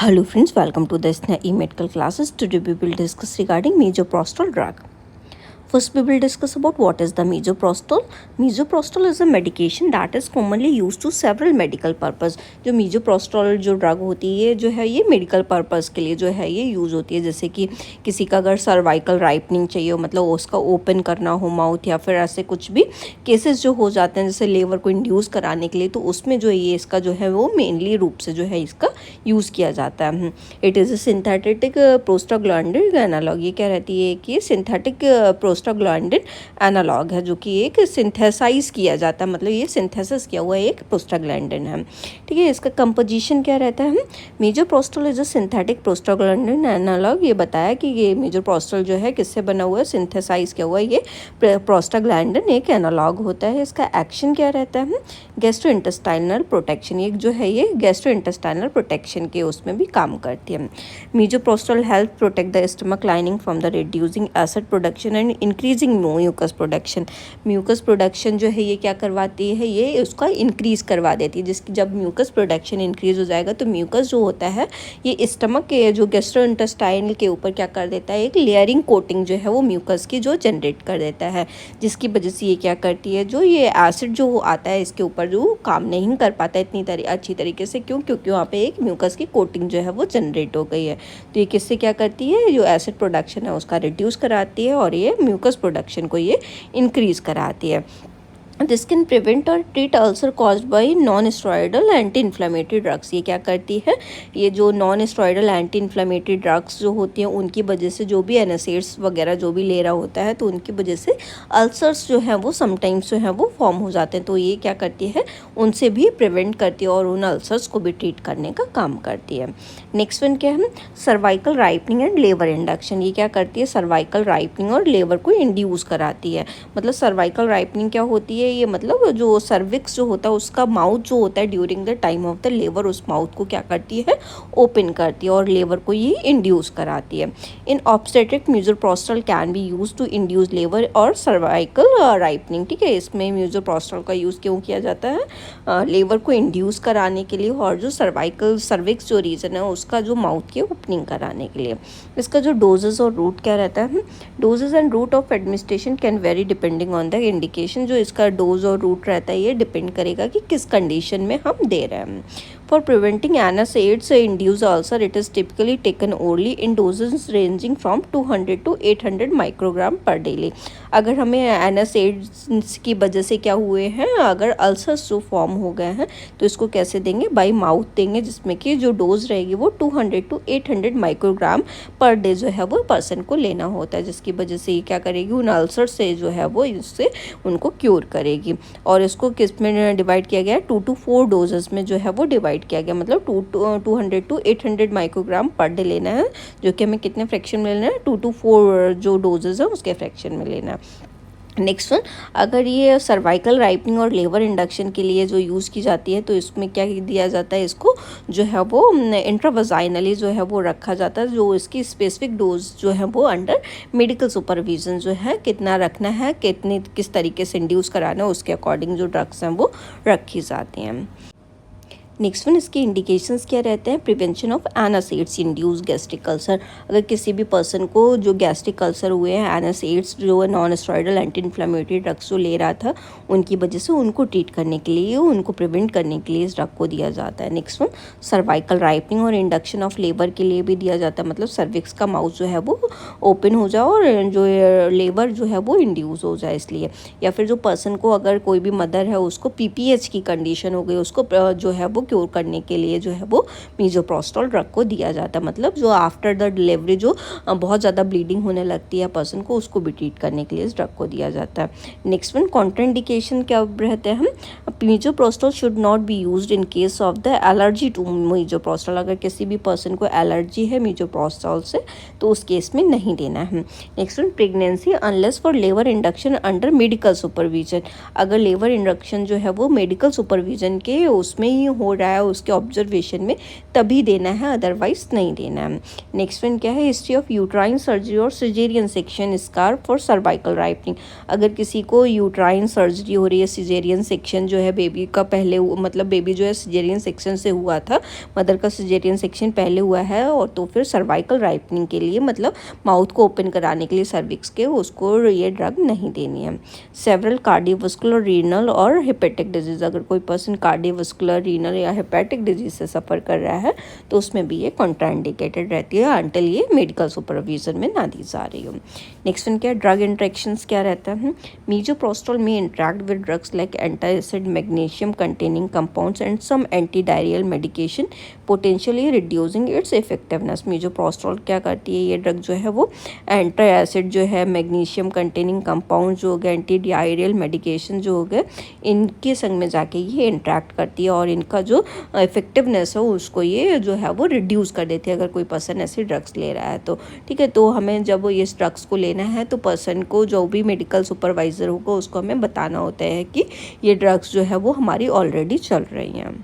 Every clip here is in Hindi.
Hello friends, welcome to the SNAE medical classes. Today we will discuss regarding misoprostol drug. First, we will discuss about what is the misoprostol. Misoprostol is a medication that is commonly used to several medical purpose. जो misoprostol जो ड्रग होती है जो है ये मेडिकल पर्पस के लिए जो है ये यूज़ होती है, जैसे कि किसी का अगर सर्वाइकल राइपनिंग चाहिए हो, मतलब उसका ओपन करना हो माउथ, या फिर ऐसे कुछ भी केसेस जो हो जाते हैं जैसे लेवर को इंड्यूस कराने के लिए, तो उसमें जो ये इसका जो है वो मेनली रूप से जो है इसका यूज़ किया जाता है. It is a synthetic prostaglandin analogue. ये क्या रहती है कि सिंथेटिक प्रोस्टाग्लैंडिन एनालॉग है जो कि एक सिंथेसाइज किया जाता है, मतलब ये सिंथेसिस किया हुआ एक प्रोस्टाग्लैंडिन है. ठीक है, इसका कंपोजिशन क्या रहता है. Misoprostol is a synthetic prostaglandin analogue. ये बताया कि ये मिसोप्रोस्टोल जो है किससे बना हुआ है, सिंथेसाइज किया हुआ है ये प्रोस्टाग्लैंडिन एक एनालॉग होता है. इसका एक्शन क्या रहता है, गैस्ट्रोइंटेस्टाइनल प्रोटेक्शन. ये जो है ये गैस्ट्रोइंटेस्टाइनल प्रोटेक्शन के उसमें भी काम करती है. Misoprostol help protect the stomach lining from the reducing acid production and increasing mucus production. Mucus production जो है ये क्या करवाती है, ये उसका इंक्रीज करवा देती है. जिसकी जब म्यूकस प्रोडक्शन इंक्रीज हो जाएगा तो म्यूकस जो होता है ये स्टमक के जो गैस्ट्रोइंटेस्टाइनल के ऊपर क्या कर देता है, एक लेयरिंग कोटिंग जो है वो म्यूकस की जो जनरेट कर देता है, जिसकी वजह से ये क्या करती है, जो ये एसिड जो आता है इसके ऊपर जो काम नहीं कर पाता इतनी अच्छी तरीके से. क्योंकि वहाँ पे एक म्यूकस की कोटिंग जो है वो जनरेट हो गई है. तो ये किससे क्या करती है, जो एसिड प्रोडक्शन है उसका रिड्यूस कराती है और ये म्यूकस प्रोडक्शन को ये इंक्रीज कराती है. दिस कैन प्रिवेंट और treat ulcer caused by non steroidal anti inflammatory drugs. ये क्या करती है, ये जो non steroidal anti inflammatory drugs जो होती हैं उनकी वजह से जो भी एनासिड्स वगैरह जो भी ले रहा होता है तो उनकी वजह से अल्सर्स जो हैं वो समटाइम्स जो हैं वो फॉर्म हो जाते हैं. तो ये क्या करती है, उनसे भी प्रिवेंट करती है और उन अल्सर्स को भी ट्रीट करने का काम करती है. नेक्स्ट वन क्या है, cervical ripening and labour induction. ये क्या करती है, सर्वाइकल राइपनिंग और लेबर को इंड्यूस कराती है. मतलब सर्वाइकल राइपनिंग क्या होती है, ये मतलब जो सर्विक्स जो होता है उसका माउथ जो होता है during the time of the labour, उस माउथ को क्या करती है, ओपन करती है और लेबर को ये इंड्यूस कराती है. In obstetric misoprostol can be use to induce labour और सर्वाइकल राइपनिंग. ठीक है, इसमें मिसोप्रोस्टल का यूज़ क्यों किया जाता है, लेबर को इंड्यूस कराने के लिए और जो सर्वाइकल सर्विक्स जो रीजन है उसका जो माउथ की ओपनिंग कराने के लिए. इसका जो डोजेज और रूट क्या रहता है, dosages and route of administration can vary depending on the indication. जो इसका डोज और रूट रहता है ये डिपेंड करेगा कि किस कंडीशन में हम दे रहे हैं. For preventing NSAIDs induced ulcer, it is typically taken orally in doses ranging from 200 to 800 microgram पर डेली. अगर हमें NSAIDs की वजह से क्या हुए हैं, अगर अल्सर्स जो फॉर्म हो गए हैं तो इसको कैसे देंगे, बाई माउथ देंगे, जिसमें कि जो डोज रहेगी वो 200 टू 800 माइक्रोग्राम पर डे जो है वो पर्सन को लेना होता है, जिसकी वजह से ये क्या करेगी, उन अल्सर से जो है वो इससे उनको क्योर करेगी. और इसको किस में डिवाइड किया गया है, 2 to 4 डोजेस में जो है वो डिवाइड किया गया. मतलब 200 टू 800 माइक्रोग्राम पर डे लेना है, जो कि हमें कितने फ्रैक्शन में लेना है, 2 to 4 जो डोजेस है उसके फ्रैक्शन में लेना है. नेक्स्ट वन, अगर ये सर्वाइकल राइपनिंग और लेबर इंडक्शन के लिए जो यूज़ की जाती है तो इसमें क्या दिया जाता है, इसको जो है वो इंट्रावजाइनली जो है वो रखा जाता है. जो इसकी स्पेसिफिक डोज जो है वो अंडर मेडिकल सुपरविजन जो है कितना रखना है, कितनी किस तरीके से इंड्यूस कराना है, उसके अकॉर्डिंग जो ड्रग्स हैं वो रखी जाती हैं. नेक्स्ट वन, इसके इंडिकेशंस क्या रहते हैं, prevention of NSAIDs induce gastric ulcer. अगर किसी भी पर्सन को जो गैस्ट्रिक अल्सर हुए हैं, एनासिड्स जो है non steroidal anti inflammatory drugs जो ले रहा था उनकी वजह से उनको ट्रीट करने के लिए, उनको प्रिवेंट करने के लिए इस ड्रग को दिया जाता है. नेक्स्ट वन, सर्वाइकल राइपनिंग और इंडक्शन ऑफ लेबर के लिए भी दिया जाता है. मतलब सर्विक्स का माउथ जो है वो ओपन हो जाए और जो लेबर जो है वो इंड्यूस हो जाए इसलिए. या फिर जो पर्सन को, अगर कोई भी मदर है उसको PPH की कंडीशन हो गई, उसको जो है वो क्योर करने के लिए जो है वो मिसोप्रोस्टोल ड्रग को दिया जाता है. मतलब जो आफ्टर द डिलीवरी जो बहुत ज़्यादा ब्लीडिंग होने लगती है पर्सन को, उसको भी ट्रीट करने के लिए इस ड्रग को दिया जाता है. नेक्स्ट वन, कॉन्ट्राइंडिकेशन क्या रहते हैं, misoprostol should not be used in case of the allergy to misoprostol. अगर किसी भी पर्सन को एलर्जी है मिसोप्रोस्टोल से तो उस केस में नहीं देना है. Next one, pregnancy unless for labour induction under medical supervision. अगर लेबर इंडक्शन जो है वो मेडिकल सुपरविजन के उसमें ही हो रहा है, उसके ऑब्जर्वेशन में, तभी देना है, अदरवाइज नहीं देना है. नेक्स्ट वन क्या है, हिस्ट्री ऑफ यूट्राइन सर्जरी और caesarean section scar for cervical ripening. अगर किसी को यूट्राइन सर्जरी हो रही है, सिजेरियन सेक्शन जो है बेबी का पहले मतलब बेबी जो है सिजेरियन सेक्शन से हुआ था, मदर का सिजेरियन सेक्शन पहले हुआ है, और तो फिर सर्वाइकल राइपनिंग के लिए मतलब माउथ को ओपन कराने के लिए सर्विक्स के उसको ये ड्रग नहीं देनी है। सेवरल कार्डियोवास्कुलर, रीनल और हेपेटिक डिजीज़, अगर कोई पर्सन कार्डियोवास्कुलर, रीनल या हेपेटिक डिजीज से सफ़र कर रहा है तो उसमें भी ये कॉन्ट्राइंडिकेटेड रहती है अंटिल ये मेडिकल सुपरविजन में ना दी जा रही हो। नेक्स्ट वन क्या है, ड्रग इंट्रैक्शंस क्या रहता है। मीजोप्रोस्टोल में interact with drugs like antacid, magnesium containing compounds and some anti diarrhoeal medication potentially reducing its effectiveness. Misoprostol क्या करती है, ये ड्रग जो है वो एंटासिड जो है, मैग्नीशियम कंटेनिंग कंपाउंड जो हो गए, एंटी डायरियल मेडिकेशन जो हो गए, इनके संग में जाके ये इंट्रैक्ट करती है और इनका जो इफेक्टिवनेस है उसको ये जो है वो रिड्यूस कर देती है अगर कोई पर्सन ऐसे ड्रग्स ले रहा है तो। ठीक है, तो हमें जब इस ड्रग्स को लेना है तो पर्सन को, जो भी मेडिकल सुपरवाइज़र होगा, उसको हमें बताना होता है कि ये ड्रग्स जो है वो हमारी ऑलरेडी चल रही हैं।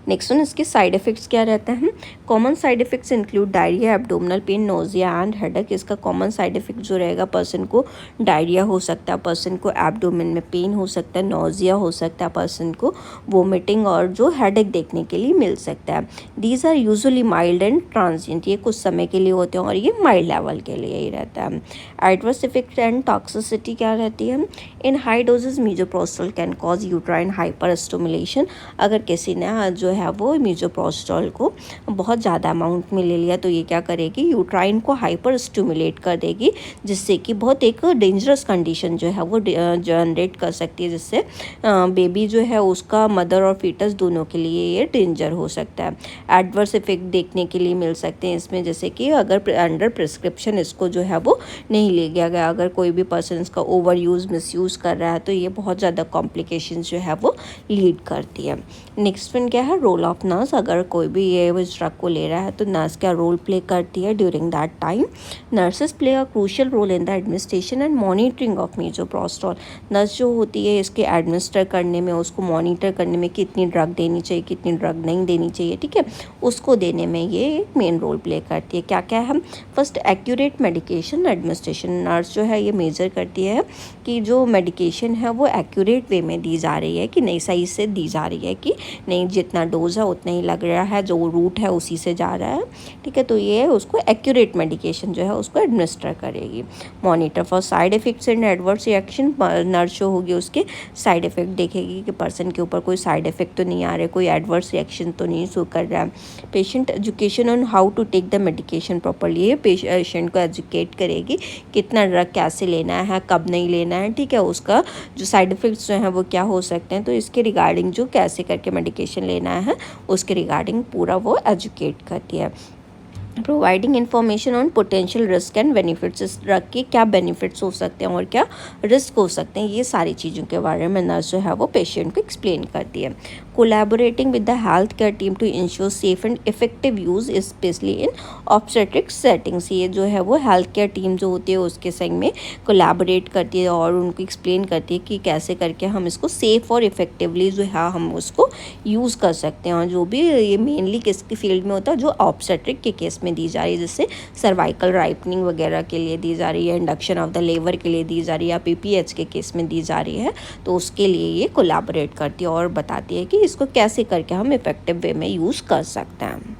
नेक्स्ट वन, इसके साइड इफ़ेक्ट्स क्या रहते हैं। Common side effects include diarrhoea, abdominal pain, nausea and headache. इसका कॉमन साइड इफ़ेक्ट जो रहेगा, पर्सन को डायरिया हो सकता है, पर्सन को एब्डोमिन में पेन हो सकता है, नोजिया हो सकता है, पर्सन को वोमिटिंग और जो हेडेक देखने के लिए मिल सकता है। These are usually mild and transient, ये कुछ समय के लिए होते हैं और ये माइल्ड लेवल के लिए ही रहता है। एडवर्स इफेक्ट एंड टॉक्सिसिटी क्या रहती है। In high doses misoprostol can cause uterine hyper stimulation. अगर किसी ने जो है वो मीजोप्रोस्टोल को बहुत ज़्यादा अमाउंट में ले लिया तो ये क्या करेगी, यूट्राइन को हाइपर स्टिमुलेट कर देगी, जिससे कि बहुत एक डेंजरस कंडीशन जो है वो जनरेट कर सकती है, जिससे बेबी जो है उसका, मदर और फीटस दोनों के लिए ये डेंजर हो सकता है। एडवर्स इफेक्ट देखने के लिए मिल सकते हैं इसमें, जैसे कि अगर अंडर प्रिस्क्रिप्शन इसको जो है वो नहीं ले गया गया, अगर कोई भी पर्सन इसका ओवर यूज़, मिसयूज़ कर रहा है तो ये बहुत ज़्यादा कॉम्प्लिकेशंस जो है वो लीड करती है। नेक्स्ट वन क्या है, रोल ऑफ नर्स। अगर कोई भी ये इस ड्रग को ले रहा है तो नर्स क्या रोल प्ले करती है during that time. Nurses play a crucial role in the administration and monitoring of misoprostol. Nurse जो होती है इसके एडमिनिस्टर करने में, उसको मॉनिटर करने में, कितनी ड्रग देनी चाहिए, कितनी ड्रग नहीं देनी चाहिए, ठीक है, उसको देने में ये एक मेन रोल प्ले करती है। क्या क्या है, first accurate medication administration. Nurse जो है ये मेजर करती है कि जो मेडिकेशन है वो एक्यूरेट वे में दी जा रही है कि नहीं, सही से दी जा रही है कि नहीं, जितना डोज है उतना ही लग रहा है, जो रूट है उसी से जा रहा है, ठीक है, तो ये उसको एक्यूरेट मेडिकेशन जो है उसको एडमिनिस्टर करेगी। Monitor for side effects and adverse reaction. Nurse जो होगी उसके साइड इफेक्ट देखेगी कि पर्सन के ऊपर कोई साइड इफेक्ट तो नहीं आ रहे, कोई एडवर्स रिएक्शन तो नहीं शो कर रहा है। Patient education on how to take the medication properly. ये पेशेंट को एजुकेट करेगी कितना ड्रग कैसे लेना है, कब नहीं लेना है, ठीक है, उसका जो साइड इफ़ेक्ट्स जो हैं वो क्या हो सकते हैं, तो इसके रिगार्डिंग जो कैसे करके मेडिकेशन लेना है उसके रिगार्डिंग पूरा वो एजुकेट करती है। Providing information on potential risk and benefits. इस ड्रग के क्या बेनिफिट्स हो सकते हैं और क्या रिस्क हो सकते हैं, ये सारी चीज़ों के बारे में नर्स जो है वो पेशेंट को एक्सप्लेन करती है। Collaborating with the health care team to ensure safe and effective use especially in obstetric settings. ये जो है वो हेल्थ केयर टीम जो होती है उसके संग में कोलैबोरेट करती है और उनको एक्सप्लेन करती है कि कैसे करके हम इसको सेफ़ और इफेक्टिवली जो है हम उसको यूज़ कर सकते हैं। और जो भी ये मेनली किसकी फील्ड में होता है, जो ऑब्स्टेट्रिक के केस में दी जा रही है, जैसे सर्वाइकल राइपनिंग वगैरह के लिए दी जा रही है, इंडक्शन ऑफ द लेबर के लिए दी जा रही है, या पीपीएच के केस में दी जा रही है, तो उसके लिए ये कोलैबोरेट करती है और बताती है कि इसको कैसे करके हम इफेक्टिव वे में यूज़ कर सकते हैं।